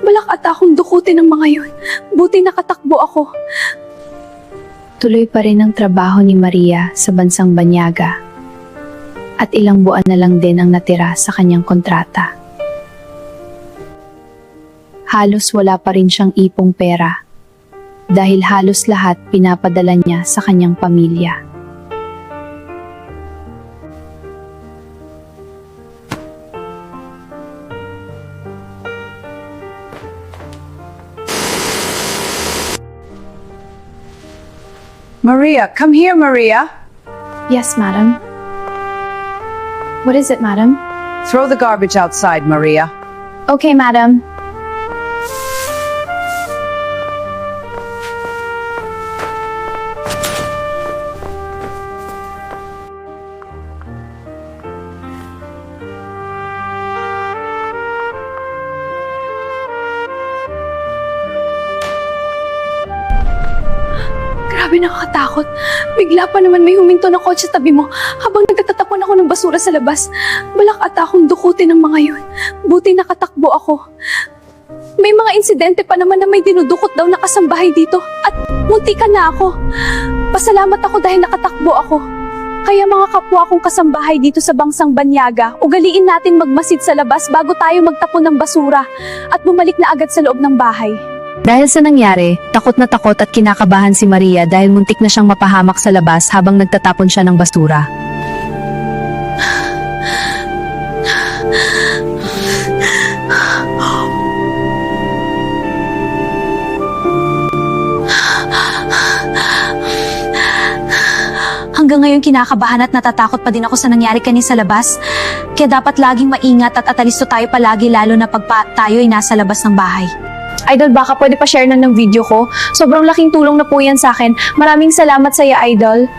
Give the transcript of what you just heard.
Balak ata akong dukutin ng mga yun. Buti nakatakbo ako. Tuloy pa rin ang trabaho ni Maria sa bansang Banyaga. At ilang buwan na lang din ang natira sa kanyang kontrata. Halos wala pa rin siyang ipong pera dahil halos lahat pinapadala niya sa kanyang pamilya. Maria, come here, Maria. Yes, madam. What is it, madam? Throw the garbage outside, Maria. Okay, madam. Grabe, nakakatakot. Bigla pa naman may huminto na kotse sa tabi mo habang nagtatapon ako ng basura sa labas. Balak ata akong dukutin ng mga yun. Buti nakatakbo ako. May mga insidente pa naman na may dinudukot daw na kasambahay dito at muntikan na ako. Pasalamat ako dahil nakatakbo ako. Kaya mga kapwa kong kasambahay dito sa bansang Banyaga, ugaliin natin magmasid sa labas bago tayo magtapon ng basura at bumalik na agad sa loob ng bahay. Dahil sa nangyari, takot at kinakabahan si Maria dahil muntik na siyang mapahamak sa labas habang nagtatapon siya ng basura. Hanggang ngayon kinakabahan at natatakot pa din ako sa nangyari kanina sa labas. Kaya dapat laging maingat at atalisto tayo palagi lalo na pag tayo ay nasa labas ng bahay. Idol, baka pwede pa share na ng video ko. Sobrang laking tulong na po yan sa akin. Maraming salamat sa iyo, Idol.